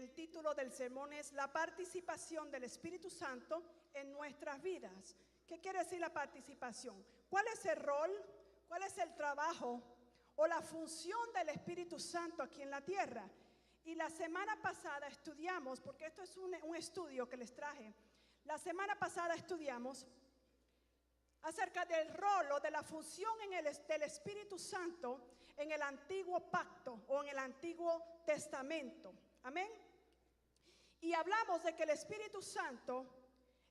el título del sermón es la participación del Espíritu Santo en nuestras vidas. ¿Qué quiere decir la participación? ¿Cuál es el rol, cuál es el trabajo o la función del Espíritu Santo aquí en la tierra? Y la semana pasada estudiamos, porque esto es un estudio que les traje. La semana pasada estudiamos acerca del rol o de la función del Espíritu Santo en el Antiguo Pacto o en el Antiguo Testamento. Amén. Y hablamos de que el Espíritu Santo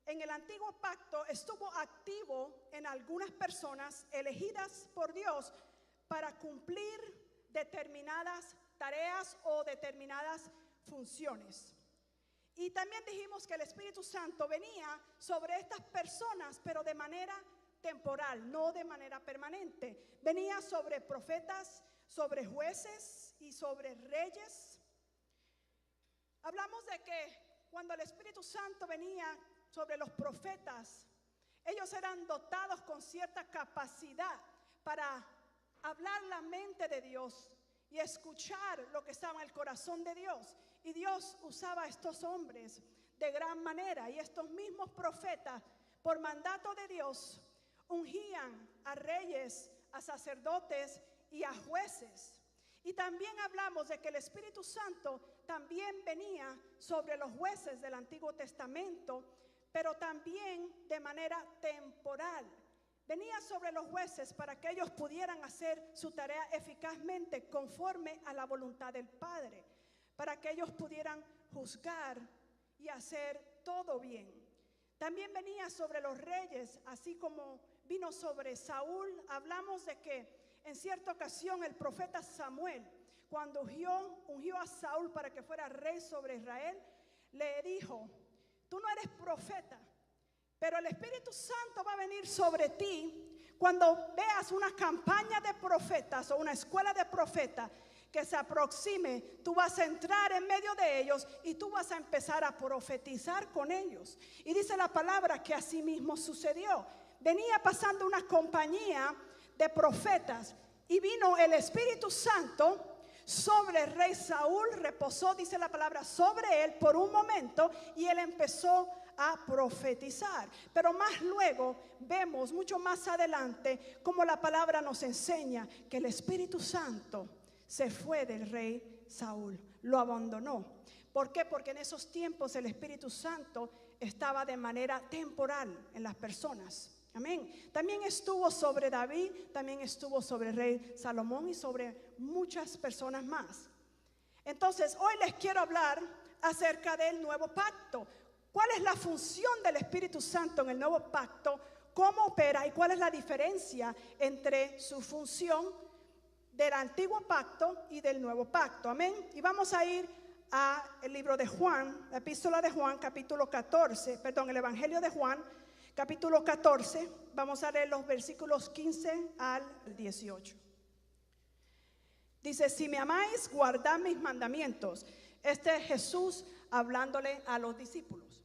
en el Antiguo Pacto estuvo activo en algunas personas elegidas por Dios para cumplir determinadas tareas o determinadas funciones. Y también dijimos que el Espíritu Santo venía sobre estas personas, pero de manera temporal, no de manera permanente. Venía sobre profetas, sobre jueces y sobre reyes. Hablamos de que cuando el Espíritu Santo venía sobre los profetas, ellos eran dotados con cierta capacidad para hablar la mente de Dios y escuchar lo que estaba en el corazón de Dios. Y Dios usaba a estos hombres de gran manera. Y estos mismos profetas, por mandato de Dios, ungían a reyes, a sacerdotes y a jueces. Y también hablamos de que el Espíritu Santo también venía sobre los jueces del Antiguo Testamento, pero también de manera temporal. Venía sobre los jueces para que ellos pudieran hacer su tarea eficazmente conforme a la voluntad del Padre, para que ellos pudieran juzgar y hacer todo bien. También venía sobre los reyes, así como vino sobre Saúl. Hablamos de que en cierta ocasión el profeta Samuel, cuando ungió a Saúl para que fuera rey sobre Israel, le dijo: tú no eres profeta, pero el Espíritu Santo va a venir sobre ti cuando veas una campaña de profetas o una escuela de profetas que se aproxime. Tú vas a entrar en medio de ellos y tú vas a empezar a profetizar con ellos. Y dice la palabra que así mismo sucedió. Venía pasando una compañía de profetas y vino el Espíritu Santo sobre el rey Saúl, reposó, dice la palabra, sobre él por un momento, y él empezó a profetizar. Pero más luego vemos, mucho más adelante, como la palabra nos enseña que el Espíritu Santo se fue del rey Saúl, lo abandonó. ¿Por qué? Porque en esos tiempos el Espíritu Santo estaba de manera temporal en las personas. Amén. También estuvo sobre David, también estuvo sobre el rey Salomón y sobre muchas personas más. Entonces, hoy les quiero hablar acerca del nuevo pacto. ¿Cuál es la función del Espíritu Santo en el nuevo pacto? ¿Cómo opera y cuál es la diferencia entre su función del antiguo pacto y del nuevo pacto? Amén. Y vamos a ir al libro de Juan, la epístola de Juan, capítulo 14, el Evangelio de Juan, capítulo 14, vamos a leer los versículos 15 al 18. Dice: si me amáis, guardad mis mandamientos. Este es Jesús hablándole a los discípulos.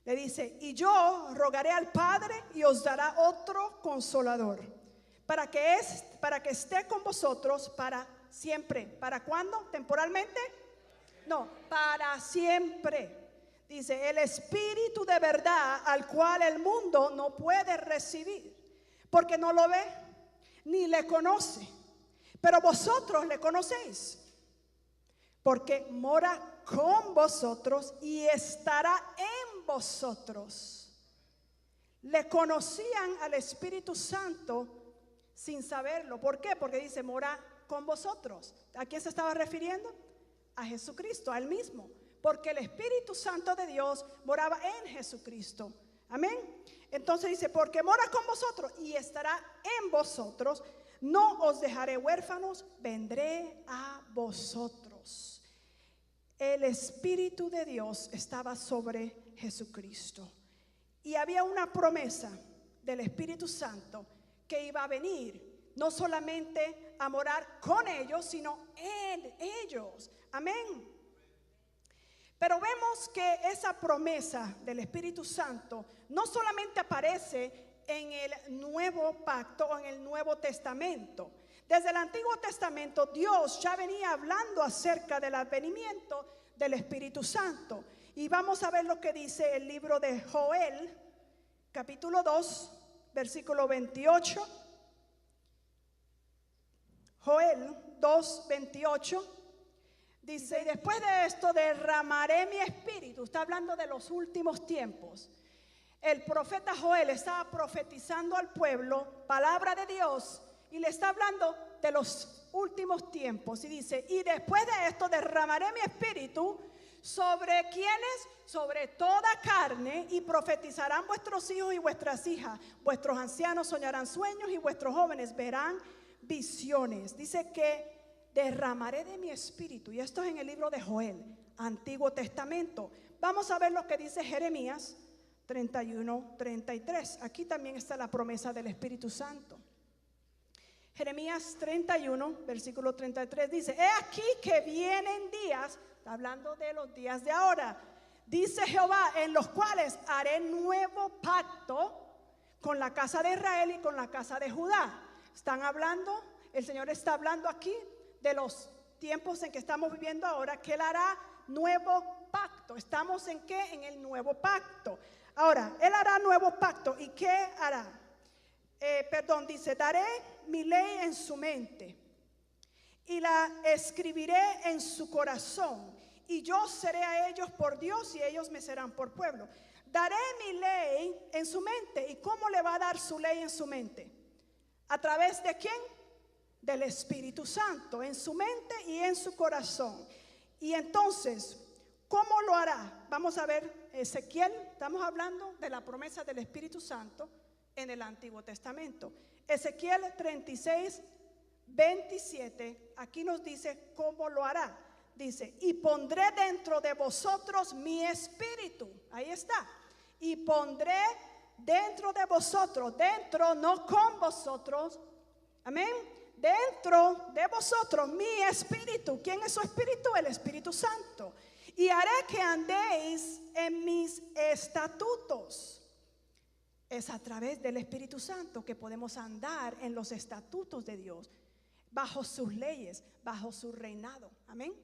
Le dice: y yo rogaré al Padre y os dará otro consolador, para que esté con vosotros para siempre. ¿Para cuándo? ¿Temporalmente? No, para siempre. Dice: el Espíritu de verdad, al cual el mundo no puede recibir, porque no lo ve ni le conoce, pero vosotros le conocéis, porque mora con vosotros y estará en vosotros. Le conocían al Espíritu Santo sin saberlo. ¿Por qué? Porque dice: mora con vosotros. ¿A quién se estaba refiriendo? A Jesucristo, a él mismo. Porque el Espíritu Santo de Dios moraba en Jesucristo. Amén. Entonces dice: porque mora con vosotros y estará en vosotros, no os dejaré huérfanos, vendré a vosotros. El Espíritu de Dios estaba sobre Jesucristo. Y había una promesa del Espíritu Santo que iba a venir, no solamente a morar con ellos, sino en ellos. Amén. Pero vemos que esa promesa del Espíritu Santo no solamente aparece en el nuevo pacto o en el Nuevo Testamento. Desde el Antiguo Testamento Dios ya venía hablando acerca del advenimiento del Espíritu Santo. Y vamos a ver lo que dice el libro de Joel, capítulo 2, versículo 28. Joel 2, 28. Dice, y después de esto derramaré mi espíritu. Está hablando de los últimos tiempos. El profeta Joel estaba profetizando al pueblo palabra de Dios y le está hablando de los últimos tiempos. Y dice, y después de esto derramaré mi espíritu sobre quienes, sobre toda carne, y profetizarán vuestros hijos y vuestras hijas. Vuestros ancianos soñarán sueños y vuestros jóvenes verán visiones. Dice que derramaré de mi espíritu, y esto es en el libro de Joel, Antiguo Testamento. Vamos a ver lo que dice Jeremías 31, 33. Aquí también está la promesa del Espíritu Santo. Jeremías 31, versículo 33 dice, he aquí que vienen días, está hablando de los días de ahora, dice Jehová, en los cuales haré nuevo pacto con la casa de Israel y con la casa de Judá. Están hablando, el Señor está hablando aquí de los tiempos en que estamos viviendo ahora, que Él hará nuevo pacto. ¿Estamos en qué? En el nuevo pacto. Ahora, Él hará nuevo pacto. ¿Y qué hará? Dice, daré mi ley en su mente y la escribiré en su corazón, y yo seré a ellos por Dios y ellos me serán por pueblo. Daré mi ley en su mente. ¿Y cómo le va a dar su ley en su mente? ¿A través de quién? Del Espíritu Santo, en su mente y en su corazón. Y entonces, ¿cómo lo hará? Vamos a ver Ezequiel. Estamos hablando de la promesa del Espíritu Santo en el Antiguo Testamento. Ezequiel 36, 27, aquí nos dice cómo lo hará. Dice, y pondré dentro de vosotros mi espíritu. Ahí está. Y pondré dentro de vosotros, dentro, no con vosotros. Amén. Dentro de vosotros mi espíritu. ¿Quién es su espíritu? El Espíritu Santo. Y haré que andéis en mis estatutos. Es a través del Espíritu Santo que podemos andar en los estatutos de Dios, bajo sus leyes, bajo su reinado. Amén.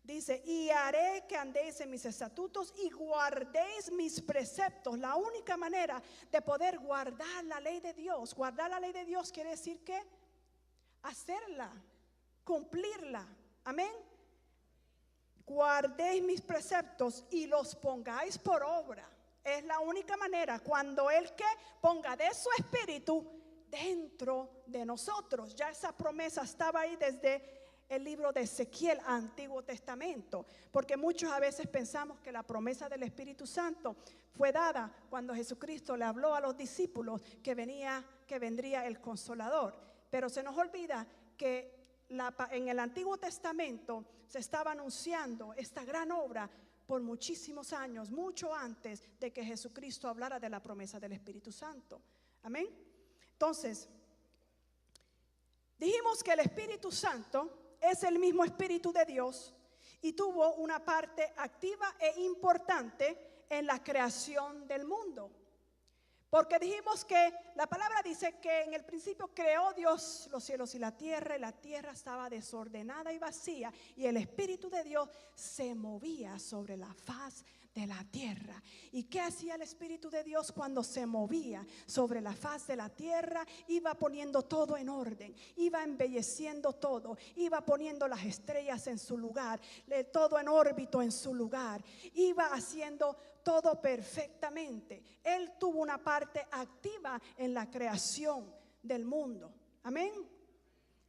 Dice, y haré que andéis en mis estatutos y guardéis mis preceptos. La única manera de poder guardar la ley de Dios, guardar la ley de Dios quiere decir que hacerla, cumplirla. Amén. Guardéis mis preceptos y los pongáis por obra. Es la única manera, cuando Él que ponga de su espíritu dentro de nosotros. Ya esa promesa estaba ahí desde el libro de Ezequiel, Antiguo Testamento, porque muchos a veces pensamos que la promesa del Espíritu Santo fue dada cuando Jesucristo le habló a los discípulos que vendría el Consolador. Pero se nos olvida que en el Antiguo Testamento se estaba anunciando esta gran obra por muchísimos años, mucho antes de que Jesucristo hablara de la promesa del Espíritu Santo. Amén. Entonces, dijimos que el Espíritu Santo es el mismo Espíritu de Dios y tuvo una parte activa e importante en la creación del mundo. Porque dijimos que la palabra dice que en el principio creó Dios los cielos y la tierra estaba desordenada y vacía, y el Espíritu de Dios se movía sobre la faz de la tierra. ¿Y qué hacía el Espíritu de Dios cuando se movía sobre la faz de la tierra? Iba poniendo todo en orden, iba embelleciendo todo, iba poniendo las estrellas en su lugar, todo en órbito en su lugar, iba haciendo todo perfectamente. Él tuvo una parte activa en la creación del mundo. Amén.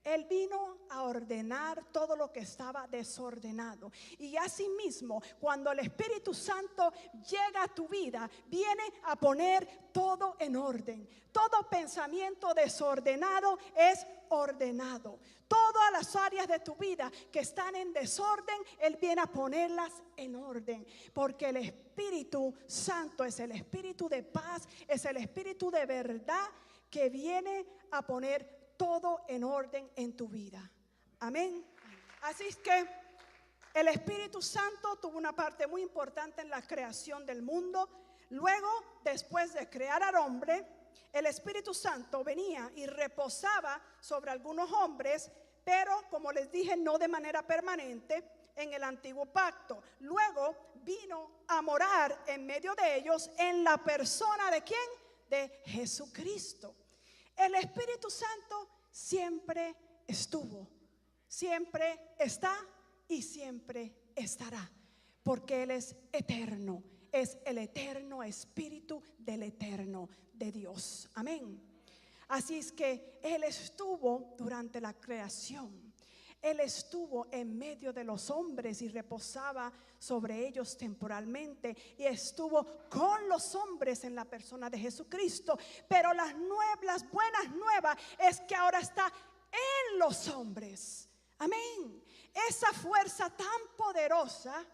Él vino a ordenar todo lo que estaba desordenado. Y asimismo, cuando el Espíritu Santo llega a tu vida, viene a poner todo en orden. Todo pensamiento desordenado es ordenado. Todas las áreas de tu vida que están en desorden, Él viene a ponerlas en orden. Porque el Espíritu Santo es el Espíritu de paz, es el Espíritu de verdad que viene a poner todo en orden en tu vida. Amén. Así es que el Espíritu Santo tuvo una parte muy importante en la creación del mundo. Luego, después de crear al hombre, el Espíritu Santo venía y reposaba sobre algunos hombres, pero como les dije, no de manera permanente en el antiguo pacto. Luego vino a morar en medio de ellos en la persona ¿de quién? De Jesucristo. El Espíritu Santo siempre estuvo, siempre está y siempre estará, porque Él es eterno, es el eterno Espíritu del eterno de Dios. Amén. Así es que Él estuvo durante la creación. Él estuvo en medio de los hombres y reposaba sobre ellos temporalmente, y estuvo con los hombres en la persona de Jesucristo. Pero las buenas nuevas es que ahora está en los hombres. Amén. Esa fuerza tan poderosa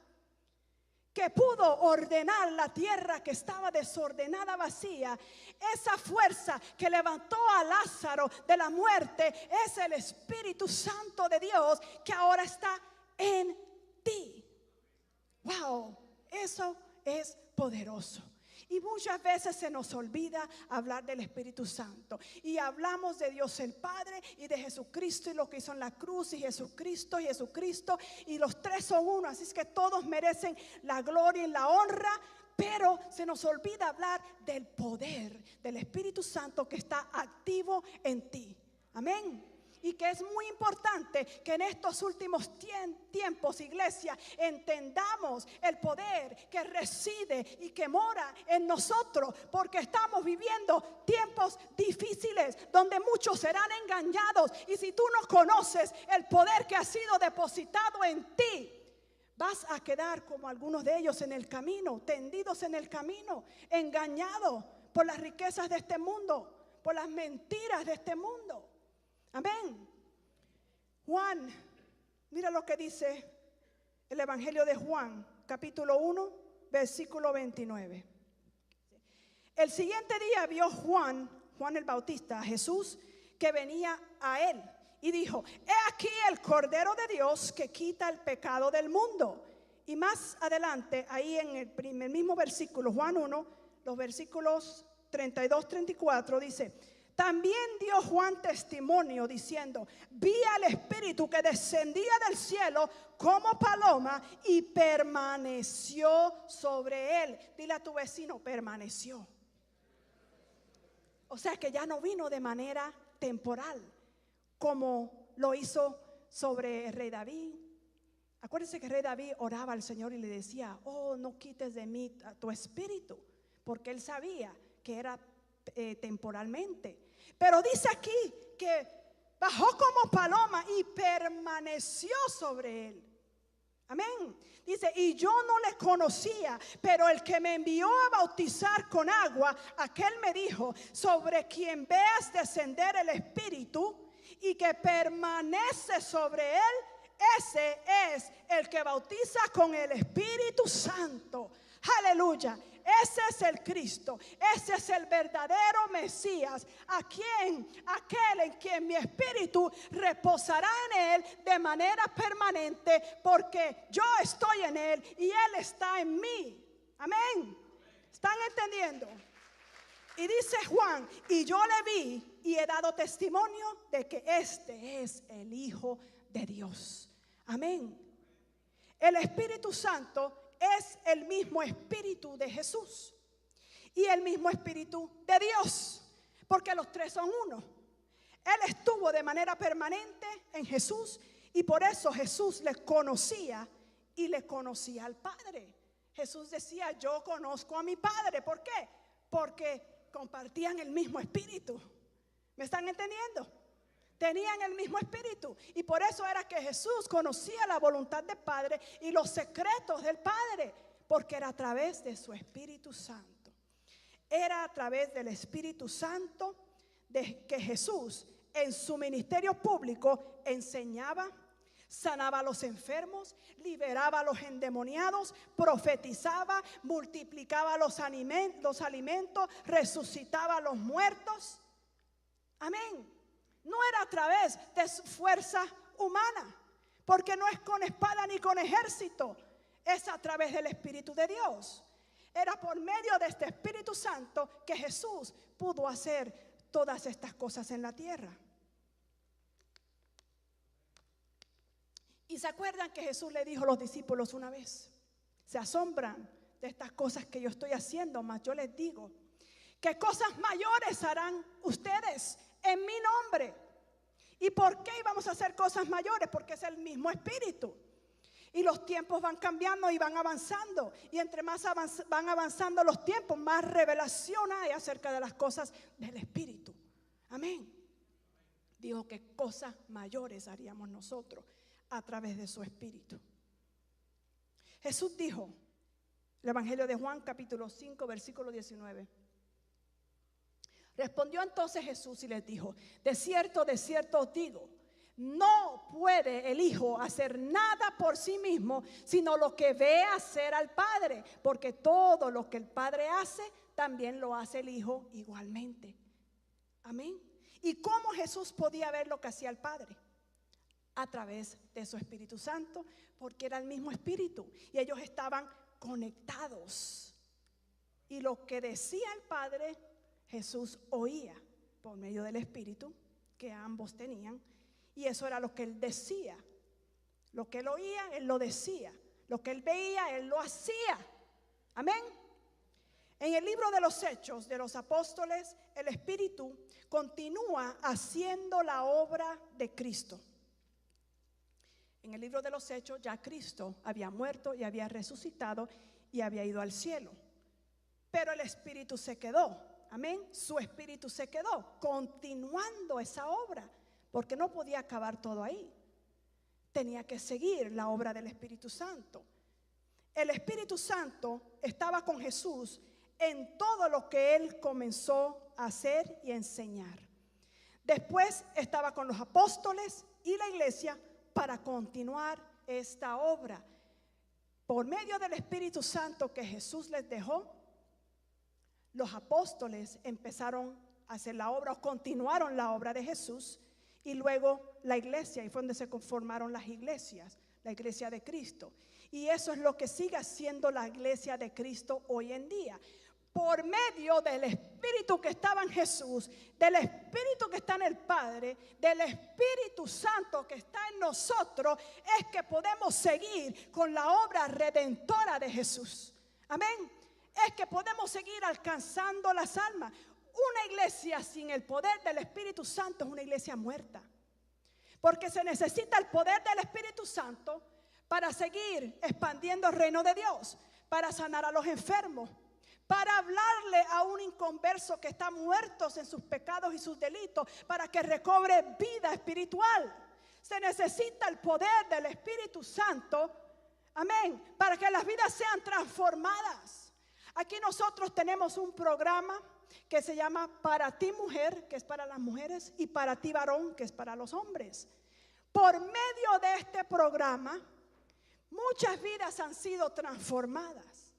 que pudo ordenar la tierra que estaba desordenada, vacía, esa fuerza que levantó a Lázaro de la muerte, es el Espíritu Santo de Dios que ahora está en ti. Wow, eso es poderoso. Y muchas veces se nos olvida hablar del Espíritu Santo, y hablamos de Dios el Padre y de Jesucristo y lo que hizo en la cruz, y Jesucristo, y los tres son uno. Así es que todos merecen la gloria y la honra, pero se nos olvida hablar del poder del Espíritu Santo que está activo en ti. Amén. Y que es muy importante que en estos últimos tiempos, iglesia, entendamos el poder que reside y que mora en nosotros, porque estamos viviendo tiempos difíciles donde muchos serán engañados. Y si tú no conoces el poder que ha sido depositado en ti, vas a quedar como algunos de ellos en el camino, tendidos en el camino, engañados por las riquezas de este mundo, por las mentiras de este mundo. Amén. Juan, mira lo que dice el Evangelio de Juan, capítulo 1, versículo 29. El siguiente día vio Juan el Bautista, a Jesús que venía a él, y dijo: he aquí el Cordero de Dios que quita el pecado del mundo. Y más adelante, ahí en el mismo versículo, Juan 1, los versículos 32, 34, dice: también dio Juan testimonio diciendo: vi al Espíritu que descendía del cielo como paloma y permaneció sobre él. Dile a tu vecino: permaneció. O sea que ya no vino de manera temporal como lo hizo sobre el rey David. Acuérdense que el rey David oraba al Señor y le decía: oh, no quites de mí tu espíritu, porque él sabía que era temporalmente. Pero dice aquí que bajó como paloma y permaneció sobre él. Amén. Dice: y yo no le conocía, pero el que me envió a bautizar con agua, aquel me dijo: sobre quien veas descender el Espíritu y que permanece sobre él, ese es el que bautiza con el Espíritu Santo. Aleluya. Ese es el Cristo, ese es el verdadero Mesías, aquel en quien mi espíritu reposará en él de manera permanente, porque yo estoy en él y él está en mí. Amén. ¿Están entendiendo? Y dice Juan: y yo le vi y he dado testimonio de que este es el Hijo de Dios. Amén. El Espíritu Santo es el mismo Espíritu de Jesús y el mismo Espíritu de Dios, porque los tres son uno. Él estuvo de manera permanente en Jesús, y por eso Jesús le conocía y le conocía al Padre. Jesús decía: yo conozco a mi Padre. ¿Por qué? Porque compartían el mismo Espíritu. ¿Me están entendiendo? Tenían el mismo espíritu, y por eso era que Jesús conocía la voluntad del Padre y los secretos del Padre, porque era a través de su Espíritu Santo. Era a través del Espíritu Santo de que Jesús en su ministerio público enseñaba, sanaba a los enfermos, liberaba a los endemoniados, profetizaba, multiplicaba los alimentos, resucitaba a los muertos. Amén. No era a través de su fuerza humana, porque no es con espada ni con ejército, es a través del Espíritu de Dios. Era por medio de este Espíritu Santo que Jesús pudo hacer todas estas cosas en la tierra. Y se acuerdan que Jesús le dijo a los discípulos una vez: se asombran de estas cosas que yo estoy haciendo, mas yo les digo que cosas mayores harán ustedes en mi nombre. ¿Y por qué íbamos a hacer cosas mayores? Porque es el mismo Espíritu. Y los tiempos van cambiando y van avanzando. Y entre más van avanzando los tiempos, más revelación hay acerca de las cosas del Espíritu. Amén. Dijo que cosas mayores haríamos nosotros a través de su Espíritu. Jesús dijo, el Evangelio de Juan capítulo 5 versículo 19. Respondió entonces Jesús y les dijo: de cierto os digo, no puede el Hijo hacer nada por sí mismo, sino lo que ve hacer al Padre, porque todo lo que el Padre hace, también lo hace el Hijo igualmente. Amén. ¿Y cómo Jesús podía ver lo que hacía el Padre? A través de su Espíritu Santo, porque era el mismo Espíritu y ellos estaban conectados. Y lo que decía el Padre, Jesús oía por medio del Espíritu que ambos tenían. Y eso era lo que él decía. Lo que él oía, él lo decía. Lo que él veía, él lo hacía. Amén. En el libro de los Hechos de los Apóstoles, el Espíritu continúa haciendo la obra de Cristo. En el libro de los Hechos ya Cristo había muerto y había resucitado y había ido al cielo. Pero el Espíritu se quedó. Amén. Su Espíritu se quedó continuando esa obra, porque no podía acabar todo ahí. Tenía que seguir la obra del Espíritu Santo. El Espíritu Santo estaba con Jesús en todo lo que él comenzó a hacer y enseñar. Después estaba con los apóstoles y la iglesia para continuar esta obra. Por medio del Espíritu Santo que Jesús les dejó, los apóstoles empezaron a hacer la obra, o continuaron la obra de Jesús, y luego la iglesia, y fue donde se conformaron las iglesias, la iglesia de Cristo. Y eso es lo que sigue siendo la iglesia de Cristo hoy en día. Por medio del Espíritu que estaba en Jesús, del Espíritu que está en el Padre, del Espíritu Santo que está en nosotros, es que podemos seguir con la obra redentora de Jesús. Amén. Es que podemos seguir alcanzando las almas. Una iglesia sin el poder del Espíritu Santo es una iglesia muerta. Porque se necesita el poder del Espíritu Santo para seguir expandiendo el reino de Dios, para sanar a los enfermos, para hablarle a un inconverso que está muerto en sus pecados y sus delitos, para que recobre vida espiritual. Se necesita el poder del Espíritu Santo, amén, para que las vidas sean transformadas. Aquí nosotros tenemos un programa que se llama Para ti Mujer, que es para las mujeres, y Para ti Varón, que es para los hombres. Por medio de este programa, muchas vidas han sido transformadas.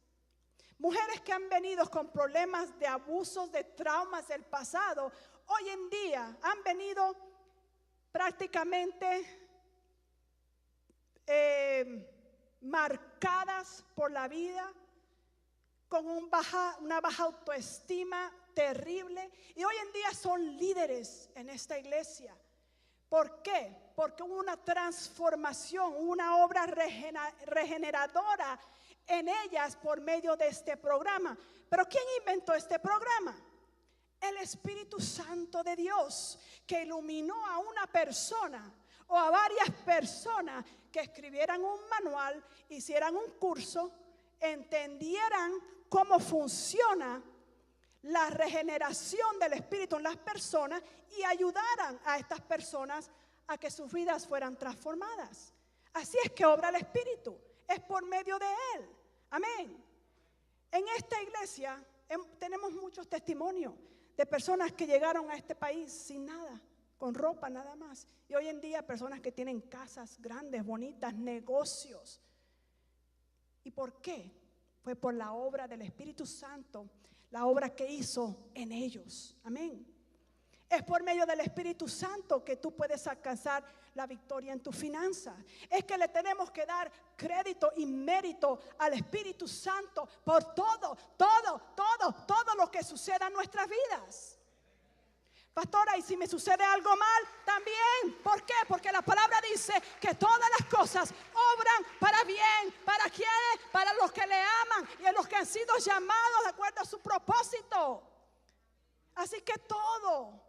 Mujeres que han venido con problemas de abusos, de traumas del pasado, hoy en día han venido prácticamente marcadas por la vida, con una baja autoestima terrible, y hoy en día son líderes en esta iglesia. ¿Por qué? Porque hubo una transformación, una obra regeneradora en ellas por medio de este programa. Pero ¿quién inventó este programa? El Espíritu Santo de Dios, que iluminó a una persona o a varias personas que escribieran un manual, hicieran un curso, entendieran cómo funciona la regeneración del Espíritu en las personas y ayudaran a estas personas a que sus vidas fueran transformadas. Así es que obra el Espíritu, es por medio de Él. Amén. En esta iglesia tenemos muchos testimonios de personas que llegaron a este país sin nada, con ropa nada más. Y hoy en día personas que tienen casas grandes, bonitas, negocios. ¿Y por qué? Fue por la obra del Espíritu Santo, la obra que hizo en ellos. Amén. Es por medio del Espíritu Santo que tú puedes alcanzar la victoria en tus finanzas. Es que le tenemos que dar crédito y mérito al Espíritu Santo por todo lo que suceda en nuestras vidas. Pastora, y si me sucede algo mal, también. ¿Por qué? Porque la palabra dice que todas las cosas obran para bien. ¿Para quiénes? Para los que le aman y a los que han sido llamados de acuerdo a su propósito. Así que todo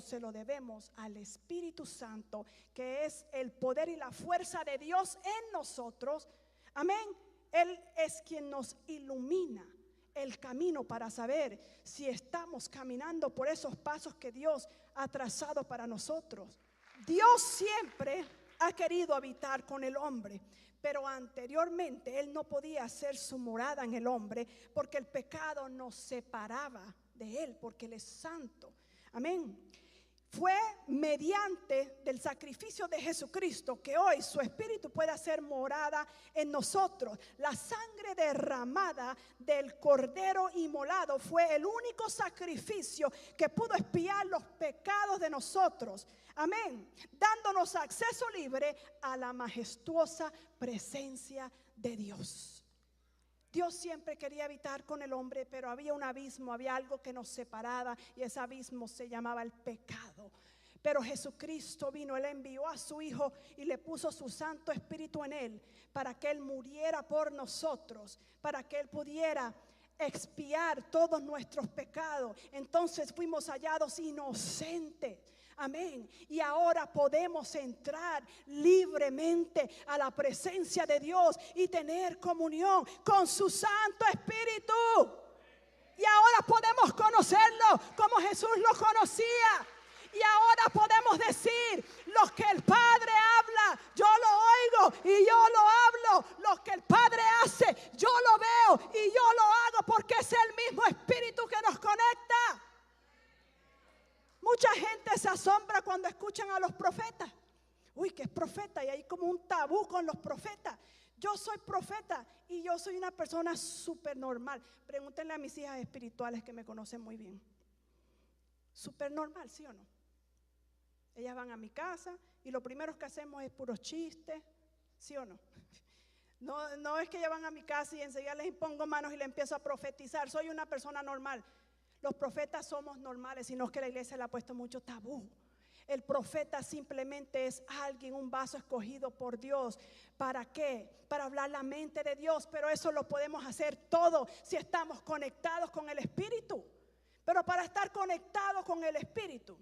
se lo debemos al Espíritu Santo, que es el poder y la fuerza de Dios en nosotros. Amén. Él es quien nos ilumina el camino para saber si estamos caminando por esos pasos que Dios ha trazado para nosotros. Dios siempre ha querido habitar con el hombre, pero anteriormente Él no podía hacer su morada en el hombre porque el pecado nos separaba de Él, porque Él es santo. Amén. Fue mediante del sacrificio de Jesucristo que hoy su Espíritu puede hacer morada en nosotros. La sangre derramada del Cordero inmolado fue el único sacrificio que pudo expiar los pecados de nosotros. Amén. Dándonos acceso libre a la majestuosa presencia de Dios. Dios siempre quería habitar con el hombre, pero había un abismo, había algo que nos separaba y ese abismo se llamaba el pecado. Pero Jesucristo vino, Él envió a su Hijo y le puso su Santo Espíritu en Él para que Él muriera por nosotros, para que Él pudiera expiar todos nuestros pecados. Entonces fuimos hallados inocentes. Amén. Y ahora podemos entrar libremente a la presencia de Dios y tener comunión con su Santo Espíritu. Y ahora podemos conocerlo como Jesús lo conocía. Y ahora podemos decir: lo que el Padre habla, yo lo oigo y yo lo hablo. Lo que el Padre hace, yo lo veo y yo lo hago, porque es el mismo Espíritu que nos conecta. Mucha gente se asombra cuando escuchan a los profetas. Uy, que es profeta, y hay como un tabú con los profetas. Yo soy profeta y yo soy una persona súper normal. Pregúntenle a mis hijas espirituales que me conocen muy bien. Súper normal, ¿sí o no? Ellas van a mi casa y lo primero que hacemos es puros chistes, ¿sí o no? No es que ellas van a mi casa y enseguida les impongo manos y les empiezo a profetizar. Soy una persona normal. Los profetas somos normales, sino que la iglesia le ha puesto mucho tabú. El profeta simplemente es alguien, un vaso escogido por Dios. ¿Para qué? Para hablar la mente de Dios. Pero eso lo podemos hacer todo si estamos conectados con el Espíritu. Pero para estar conectado con el Espíritu,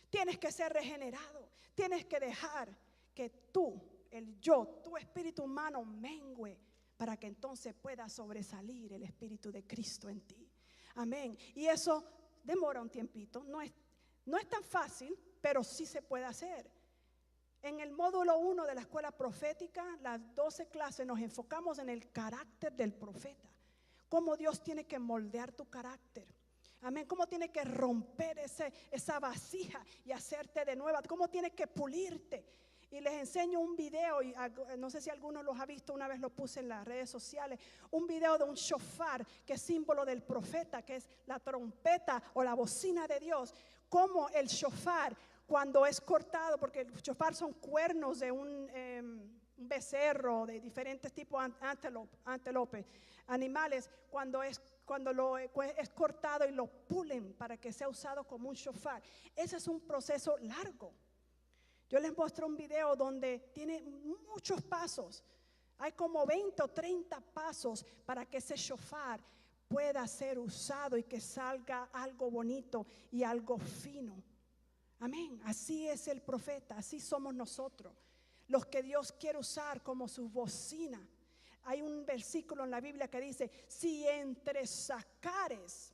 tienes que ser regenerado. Tienes que dejar que tú, tu espíritu humano mengue, para que entonces pueda sobresalir el Espíritu de Cristo en ti. Amén. Y eso demora un tiempito. No es tan fácil, pero sí se puede hacer. En el módulo 1 de la escuela profética, las 12 clases, nos enfocamos en el carácter del profeta. Cómo Dios tiene que moldear tu carácter. Amén. Cómo tiene que romper esa vasija y hacerte de nueva. Cómo tiene que pulirte. Y les enseño un video, y no sé si alguno los ha visto, una vez lo puse en las redes sociales, un video de un shofar, que es símbolo del profeta, que es la trompeta o la bocina de Dios. Como el shofar, cuando es cortado, porque el shofar son cuernos de un becerro, de diferentes tipos, antílope, animales, cuando es cortado y lo pulen para que sea usado como un shofar. Ese es un proceso largo. Yo les muestro un video donde tiene muchos pasos. Hay como 20 o 30 pasos para que ese shofar pueda ser usado y que salga algo bonito y algo fino. Amén. Así es el profeta, así somos nosotros, los que Dios quiere usar como su bocina. Hay un versículo en la Biblia que dice: si entresacares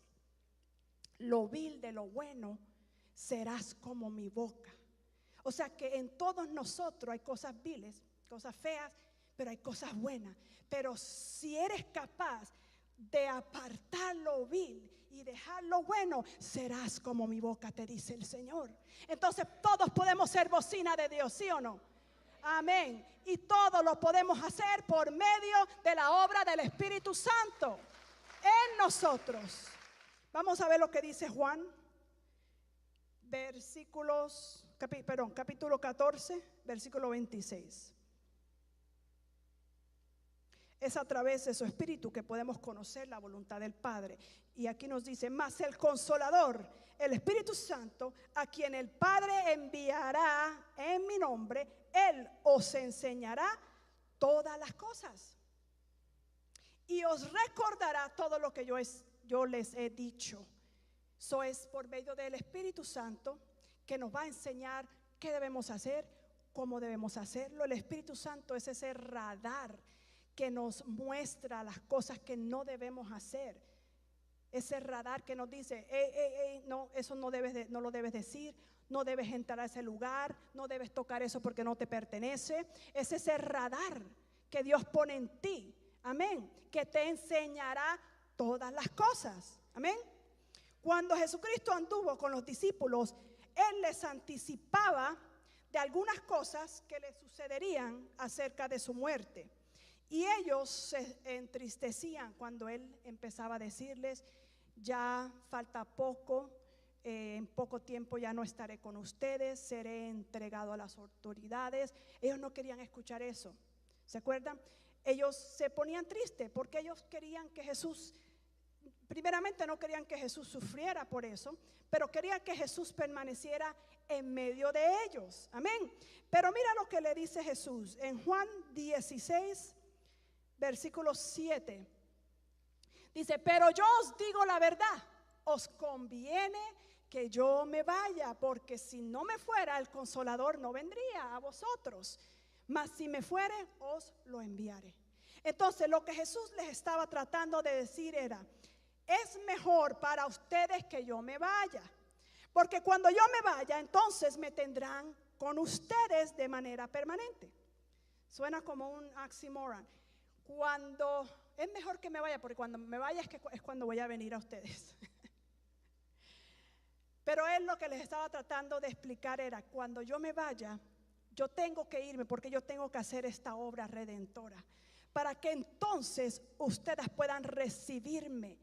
lo vil de lo bueno, serás como mi boca. O sea que en todos nosotros hay cosas viles, cosas feas, pero hay cosas buenas. Pero si eres capaz de apartar lo vil y dejar lo bueno, serás como mi boca, te dice el Señor. Entonces todos podemos ser bocina de Dios, ¿sí o no? Amén. Y todo lo podemos hacer por medio de la obra del Espíritu Santo en nosotros. Vamos a ver lo que dice Juan, versículos capítulo 14, versículo 26. Es a través de su Espíritu que podemos conocer la voluntad del Padre. Y aquí nos dice, mas el Consolador, el Espíritu Santo, a quien el Padre enviará en mi nombre, Él os enseñará todas las cosas. Y os recordará todo lo que yo les he dicho. Eso es por medio del Espíritu Santo que nos va a enseñar qué debemos hacer, cómo debemos hacerlo. El Espíritu Santo es ese radar que nos muestra las cosas que no debemos hacer. Ese radar que nos dice, no, eso no lo debes decir, no debes entrar a ese lugar, no debes tocar eso porque no te pertenece. Es ese radar que Dios pone en ti, amén, que te enseñará todas las cosas, amén. Cuando Jesucristo anduvo con los discípulos, Él les anticipaba de algunas cosas que le sucederían acerca de su muerte. Y ellos se entristecían cuando Él empezaba a decirles, ya falta poco, en poco tiempo ya no estaré con ustedes, seré entregado a las autoridades. Ellos no querían escuchar eso, ¿se acuerdan? Ellos se ponían tristes porque ellos querían que Jesús, primeramente no querían que Jesús sufriera por eso, pero querían que Jesús permaneciera en medio de ellos, amén. Pero mira lo que le dice Jesús en Juan 16, versículo 7. Dice, pero yo os digo la verdad, os conviene que yo me vaya, porque si no me fuera, el Consolador no vendría a vosotros, mas si me fuere, os lo enviaré. Entonces lo que Jesús les estaba tratando de decir era, es mejor para ustedes que yo me vaya, porque cuando yo me vaya, entonces me tendrán con ustedes de manera permanente. Suena como un oxímoron. Cuando es mejor que me vaya, porque cuando me vaya es cuando voy a venir a ustedes. Pero Él lo que les estaba tratando de explicar era, cuando yo me vaya, yo tengo que irme porque yo tengo que hacer esta obra redentora, para que entonces ustedes puedan recibirme,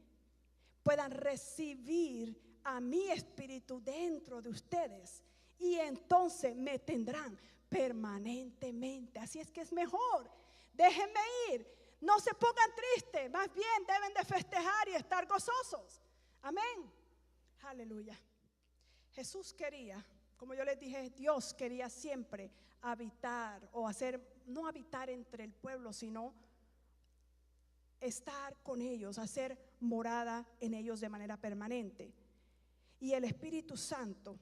puedan recibir a mi espíritu dentro de ustedes, y entonces me tendrán permanentemente. Así es que es mejor, déjenme ir, no se pongan tristes, más bien deben de festejar y estar gozosos, amén, aleluya. Jesús quería, como yo les dije, Dios quería siempre habitar o hacer, no habitar entre el pueblo, sino estar con ellos, hacer morada en ellos de manera permanente. Y el Espíritu Santo,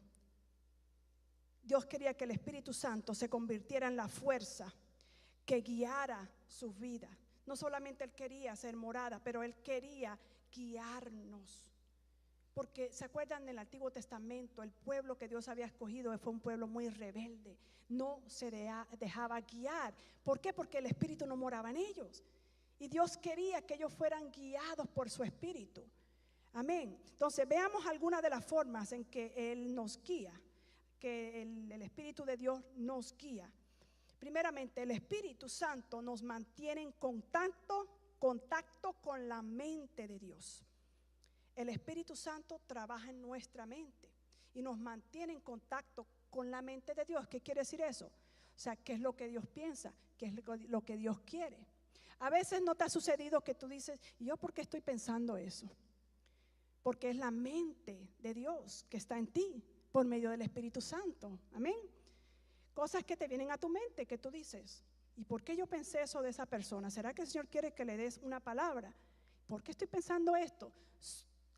Dios quería que el Espíritu Santo se convirtiera en la fuerza que guiara sus vidas. No solamente Él quería hacer morada, pero Él quería guiarnos. Porque se acuerdan del Antiguo Testamento, el pueblo que Dios había escogido fue un pueblo muy rebelde, no se dejaba guiar. ¿Por qué? Porque el Espíritu no moraba en ellos. Y Dios quería que ellos fueran guiados por su Espíritu. Amén. Entonces veamos algunas de las formas en que Él nos guía, que el Espíritu de Dios nos guía. Primeramente, el Espíritu Santo nos mantiene en contacto con la mente de Dios. El Espíritu Santo trabaja en nuestra mente y nos mantiene en contacto con la mente de Dios. ¿Qué quiere decir eso? O sea, ¿qué es lo que Dios piensa? ¿Qué es lo que Dios quiere? A veces no te ha sucedido que tú dices, ¿y yo por qué estoy pensando eso? Porque es la mente de Dios que está en ti por medio del Espíritu Santo. Amén. Cosas que te vienen a tu mente que tú dices, ¿y por qué yo pensé eso de esa persona? ¿Será que el Señor quiere que le des una palabra? ¿Por qué estoy pensando esto?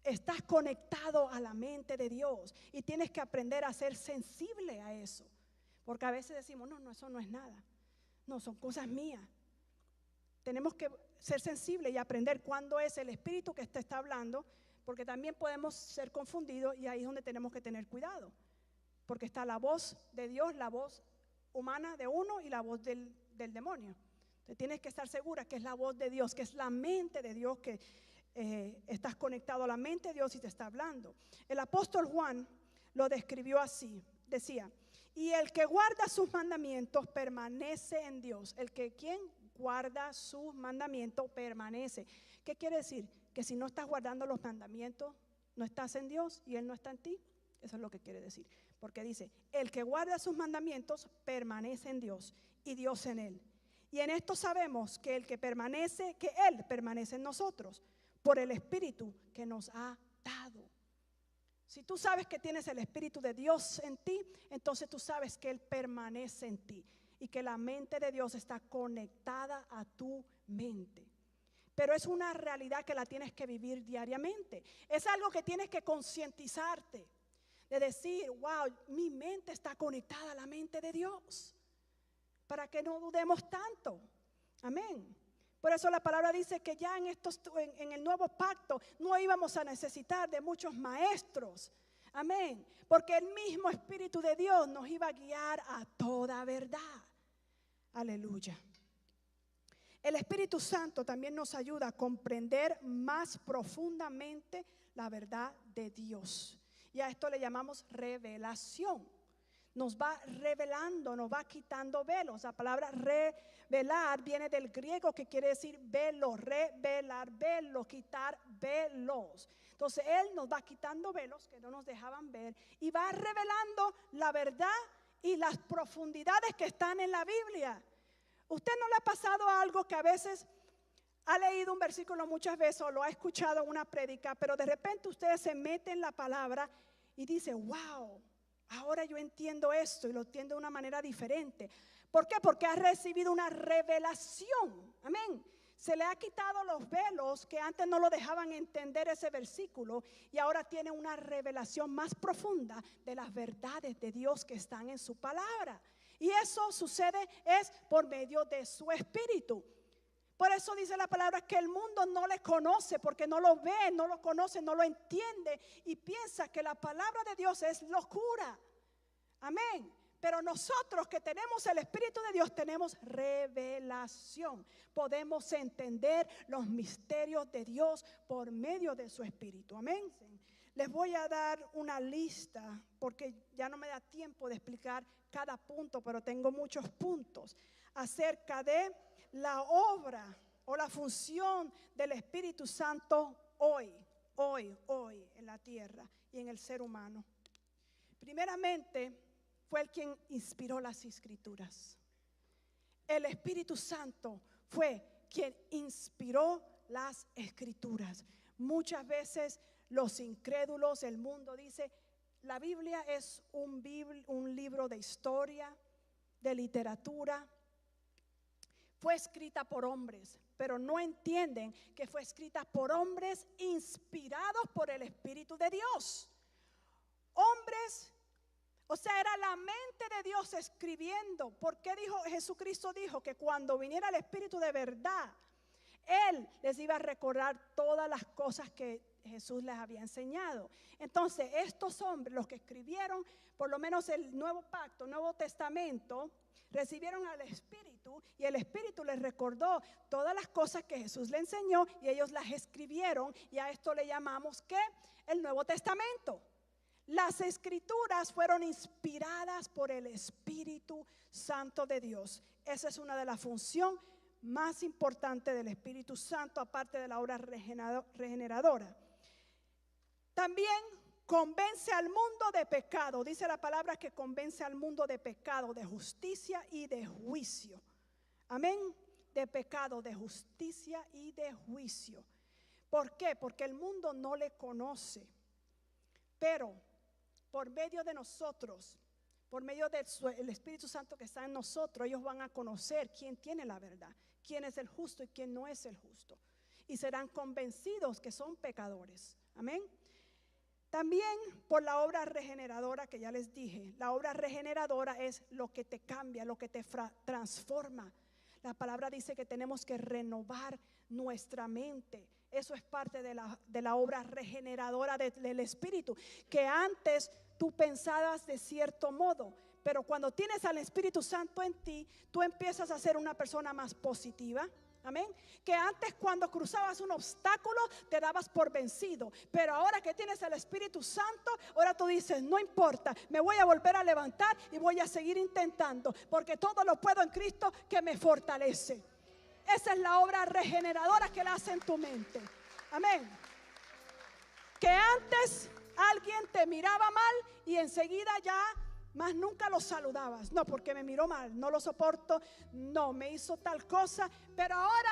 Estás conectado a la mente de Dios y tienes que aprender a ser sensible a eso, porque a veces decimos, no, eso no es nada, no, son cosas mías. Tenemos que ser sensibles y aprender cuándo es el Espíritu que te está hablando, porque también podemos ser confundidos, y ahí es donde tenemos que tener cuidado, porque está la voz de Dios, la voz humana de uno y la voz del demonio. Entonces tienes que estar segura que es la voz de Dios, que es la mente de Dios, que estás conectado a la mente de Dios y te está hablando. El apóstol Juan lo describió así, decía, y el que guarda sus mandamientos permanece en Dios. El que quien guarda sus mandamientos permanece. ¿Qué quiere decir? Que si no estás guardando los mandamientos, no estás en Dios y Él no está en ti. Eso es lo que quiere decir. porque dice, el que guarda sus mandamientos permanece en Dios y Dios en él. Y en esto sabemos que Él permanece en nosotros por el Espíritu que nos ha dado. Si tú sabes que tienes el Espíritu de Dios en ti, entonces tú sabes que Él permanece en ti y que la mente de Dios está conectada a tu mente. Pero es una realidad que la tienes que vivir diariamente. Es algo que tienes que concientizarte, de decir, wow, mi mente está conectada a la mente de Dios, para que no dudemos tanto. Amén. Por eso la palabra dice que ya en el nuevo pacto no íbamos a necesitar de muchos maestros. Amén. Porque el mismo Espíritu de Dios nos iba a guiar a toda verdad. Aleluya. El Espíritu Santo también nos ayuda a comprender más profundamente la verdad de Dios. Y a esto le llamamos revelación. Nos va revelando, nos va quitando velos. La palabra revelar viene del griego que quiere decir velo, revelar, velo, quitar velos. Entonces Él nos va quitando velos que no nos dejaban ver y va revelando la verdad y las profundidades que están en la Biblia. ¿Usted no le ha pasado algo que a veces ha leído un versículo muchas veces o lo ha escuchado en una prédica, pero de repente usted se mete en la palabra y dice, wow, ahora yo entiendo esto y lo entiendo de una manera diferente? ¿Por qué? Porque ha recibido una revelación. Amén. Se le ha quitado los velos que antes no lo dejaban entender ese versículo y ahora tiene una revelación más profunda de las verdades de Dios que están en su palabra. Y eso sucede es por medio de su Espíritu. Por eso dice la palabra que el mundo no le conoce, porque no lo ve, no lo conoce, no lo entiende y piensa que la palabra de Dios es locura. Amén. Pero nosotros que tenemos el Espíritu de Dios tenemos revelación. Podemos entender los misterios de Dios por medio de su Espíritu. Amén. Les voy a dar una lista porque ya no me da tiempo de explicar cada punto, pero tengo muchos puntos acerca de la obra o la función del Espíritu Santo hoy en la tierra y en el ser humano. Primeramente, fue el quien inspiró las Escrituras. El Espíritu Santo fue quien inspiró las Escrituras. Muchas veces los incrédulos, el mundo dice, la Biblia es un libro de historia, de literatura. Fue escrita por hombres, pero no entienden que fue escrita por hombres inspirados por el Espíritu de Dios. Hombres, o sea, era la mente de Dios escribiendo. ¿Por qué Jesucristo dijo que cuando viniera el Espíritu de verdad, Él les iba a recordar todas las cosas que Jesús les había enseñado? Entonces, estos hombres, los que escribieron por lo menos el Nuevo Pacto, Nuevo Testamento, recibieron al Espíritu y el Espíritu les recordó todas las cosas que Jesús les enseñó y ellos las escribieron, y a esto le llamamos ¿qué? El Nuevo Testamento. Las Escrituras fueron inspiradas por el Espíritu Santo de Dios. Esa es una de las funciones más importantes del Espíritu Santo, aparte de la obra regeneradora. También convence al mundo de pecado. Dice la palabra que convence al mundo de pecado, de justicia y de juicio. Amén. De pecado, de justicia y de juicio. ¿Por qué? Porque el mundo no le conoce. Pero por medio de nosotros, por medio del Espíritu Santo que está en nosotros, ellos van a conocer quién tiene la verdad, quién es el justo y quién no es el justo. Y serán convencidos que son pecadores. Amén. También por la obra regeneradora que ya les dije. La obra regeneradora es lo que te cambia, lo que te transforma. La palabra dice que tenemos que renovar nuestra mente. Eso es parte de la obra regeneradora del Espíritu. Que antes tú pensabas de cierto modo, pero cuando tienes al Espíritu Santo en ti, tú empiezas a ser una persona más positiva. Amén. Que antes cuando cruzabas un obstáculo te dabas por vencido, pero ahora que tienes el Espíritu Santo, ahora tú dices, no importa, me voy a volver a levantar y voy a seguir intentando, porque todo lo puedo en Cristo que me fortalece. Esa es la obra regeneradora que Él hace en tu mente. Amén. Que antes Alguien te miraba mal y enseguida ya más nunca lo saludabas. No, porque me miró mal, no lo soporto, no, me hizo tal cosa. Pero ahora,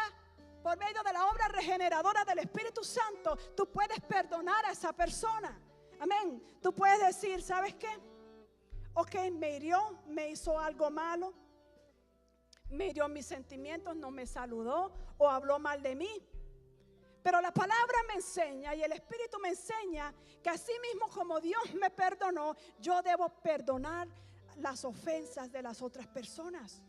por medio de la obra regeneradora del Espíritu Santo, tú puedes perdonar a esa persona. Amén. Tú puedes decir, ¿sabes qué? Ok, me hirió, me hizo algo malo, me hirió mis sentimientos, no me saludó o habló mal de mí. Pero la palabra me enseña y el Espíritu me enseña que así mismo como Dios me perdonó, yo debo perdonar las ofensas de las otras personas.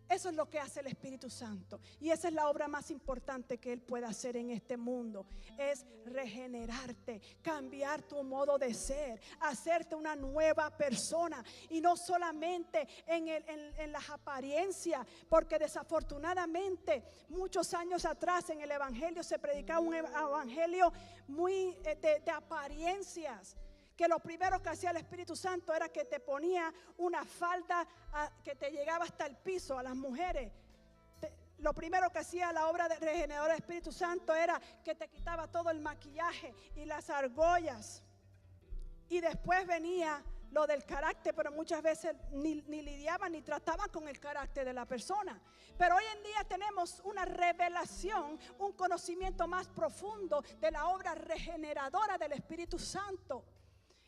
Eso es lo que hace el Espíritu Santo. Y esa es la obra más importante que Él puede hacer en este mundo. Es regenerarte, cambiar tu modo de ser, hacerte una nueva persona. Y no solamente en las apariencias, porque desafortunadamente muchos años atrás en el Evangelio se predicaba un evangelio muy de apariencias. Que lo primero que hacía el Espíritu Santo era que te ponía una falda que te llegaba hasta el piso a las mujeres. Lo primero que hacía la obra de regeneradora del Espíritu Santo era que te quitaba todo el maquillaje y las argollas. Y después venía lo del carácter, pero muchas veces ni lidiaban ni trataban con el carácter de la persona. Pero hoy en día tenemos una revelación, un conocimiento más profundo de la obra regeneradora del Espíritu Santo.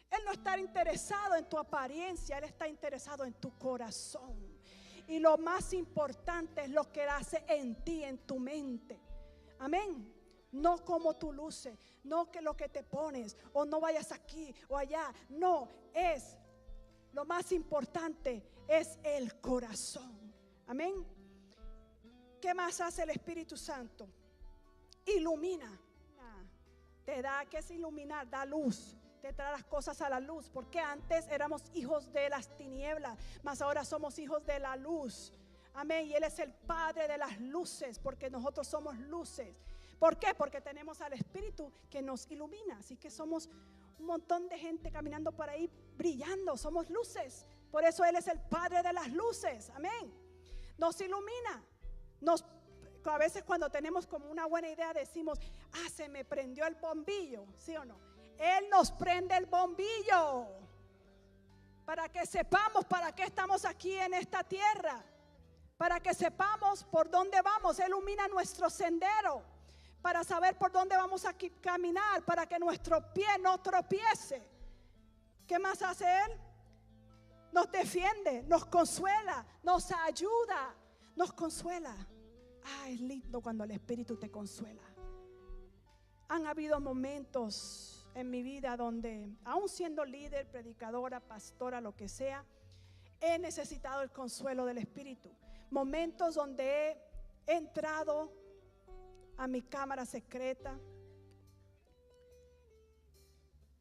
Él no está interesado en tu apariencia, Él está interesado en tu corazón. Y lo más importante es lo que Él hace en ti, en tu mente. Amén. No como tú luces, no que lo que te pones, o no vayas aquí o allá. No, es lo más importante, es el corazón. Amén. ¿Qué más hace el Espíritu Santo? Ilumina. Te da, ¿qué es iluminar? Da luz. Te trae las cosas a la luz, porque antes éramos hijos de las tinieblas, mas ahora somos hijos de la luz. Amén. Y Él es el Padre de las luces, porque nosotros somos luces. ¿Por qué? Porque tenemos al Espíritu que nos ilumina. Así que somos un montón de gente caminando por ahí brillando, somos luces. Por eso Él es el Padre de las luces. Amén. Nos ilumina. A veces cuando tenemos como una buena idea decimos, se me prendió el bombillo, ¿sí o no? Él nos prende el bombillo para que sepamos para qué estamos aquí en esta tierra, para que sepamos por dónde vamos. Él ilumina nuestro sendero para saber por dónde vamos a caminar, para que nuestro pie no tropiece. ¿Qué más hace Él? Nos defiende, nos consuela, nos ayuda, nos consuela. Es lindo cuando el Espíritu te consuela. Han habido momentos en mi vida donde, aún siendo líder, predicadora, pastora, lo que sea, he necesitado el consuelo del Espíritu. Momentos donde he entrado a mi cámara secreta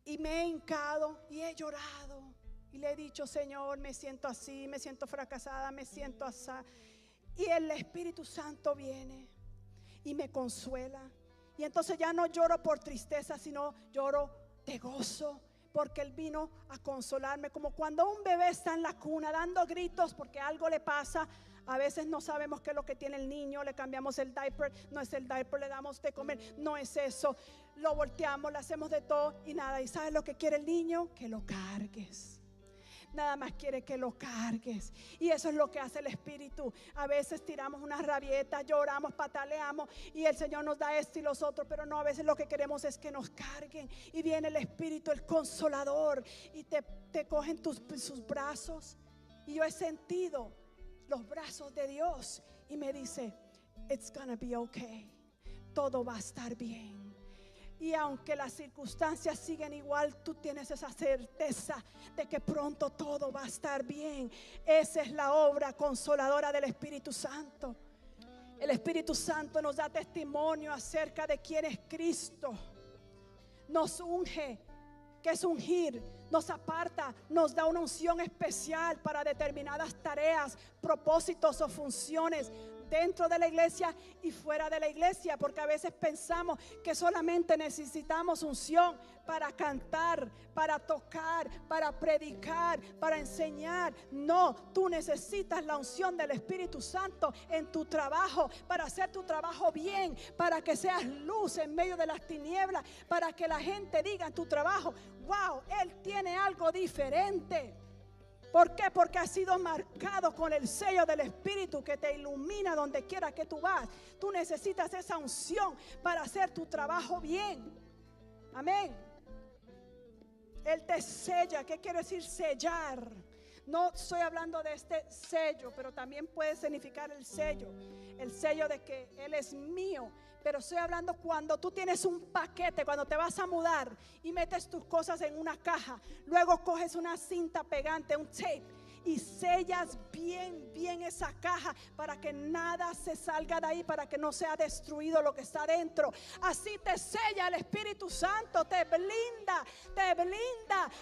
y me he hincado y he llorado y le he dicho, Señor, me siento así, me siento fracasada, me siento así. Y el Espíritu Santo viene y me consuela. Y entonces ya no lloro por tristeza, sino lloro de gozo, porque Él vino a consolarme. Como cuando un bebé está en la cuna dando gritos porque algo le pasa. A veces no sabemos qué es lo que tiene el niño, le cambiamos el diaper, no es el diaper, le damos de comer, no es eso. Lo volteamos, le hacemos de todo y nada. ¿Y sabes lo que quiere el niño? Que lo cargues. Nada más quiere que lo cargues. Y eso es lo que hace el Espíritu. A veces tiramos unas rabietas, lloramos, pataleamos y el Señor nos da esto y los otros, pero no, a veces lo que queremos es que nos carguen. Y viene el Espíritu, el Consolador, y te cogen sus brazos. Y yo he sentido los brazos de Dios y me dice, it's gonna be okay. Todo va a estar bien. Y aunque las circunstancias siguen igual, tú tienes esa certeza de que pronto todo va a estar bien. Esa es la obra consoladora del Espíritu Santo. El Espíritu Santo nos da testimonio acerca de quién es Cristo. Nos unge, que es ungir, nos aparta, nos da una unción especial para determinadas tareas, propósitos o funciones. dentro de la iglesia y fuera de la iglesia, porque a veces pensamos que solamente necesitamos unción para cantar, para tocar, para predicar, para enseñar. No, tú necesitas la unción del Espíritu Santo en tu trabajo, para hacer tu trabajo bien, para que seas luz en medio de las tinieblas, para que la gente diga en tu trabajo: wow, él tiene algo diferente. ¿Por qué? Porque has sido marcado con el sello del Espíritu que te ilumina donde quiera que tú vas. Tú necesitas esa unción para hacer tu trabajo bien. Amén. Él te sella. ¿Qué quiere decir sellar? No estoy hablando de este sello, pero también puede significar el sello de que Él es mío. Pero estoy hablando cuando tú tienes un paquete, cuando te vas a mudar y metes tus cosas en una caja, luego coges una cinta pegante, un tape, y sellas bien esa caja para que nada se salga de ahí, para que no sea destruido lo que está dentro. Así te sella el Espíritu Santo, te blinda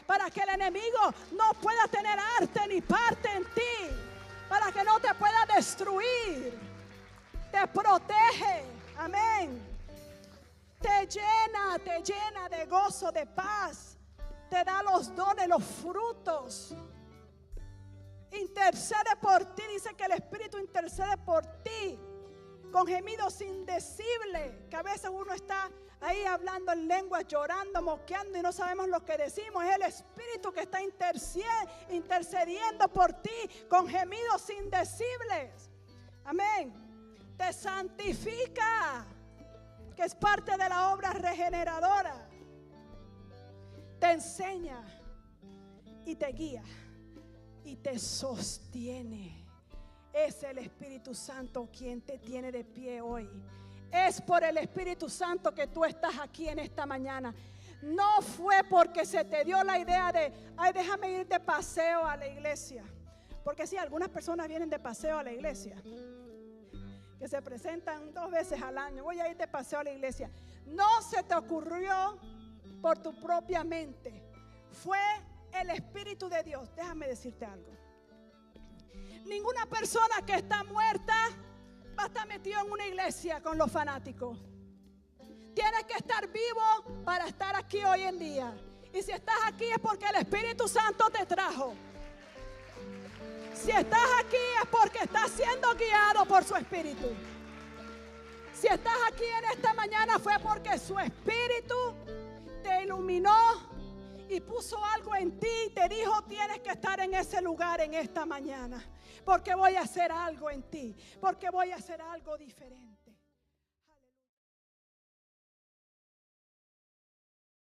para que el enemigo no pueda tener arte ni parte en ti, para que no te pueda destruir. Te protege. Amén. Te llena de gozo, de paz. Te da los dones, los frutos. Intercede por ti. Dice que el Espíritu intercede por ti con gemidos indecibles. Que a veces uno está ahí hablando en lenguas, llorando, moqueando y no sabemos lo que decimos. Es el Espíritu que está intercediendo por ti con gemidos indecibles. Amén. Te santifica, que es parte de la obra regeneradora. Te enseña y te guía y te sostiene. Es el Espíritu Santo quien te tiene de pie hoy. Es por el Espíritu Santo que tú estás aquí en esta mañana. No fue porque se te dio la idea de: ay, déjame ir de paseo a la iglesia. Porque sí, algunas personas vienen de paseo a la iglesia, que se presentan 2 veces al año. Voy a ir de paseo a la iglesia. No se te ocurrió por tu propia mente. Fue el Espíritu de Dios. Déjame decirte algo. Ninguna persona que está muerta va a estar metido en una iglesia con los fanáticos. Tienes que estar vivo para estar aquí hoy en día. Y si estás aquí es porque el Espíritu Santo te trajo. Si estás aquí es porque estás siendo guiado por su Espíritu. Si estás aquí en esta mañana fue porque su Espíritu te iluminó y puso algo en ti y te dijo: tienes que estar en ese lugar en esta mañana, porque voy a hacer algo en ti, porque voy a hacer algo diferente.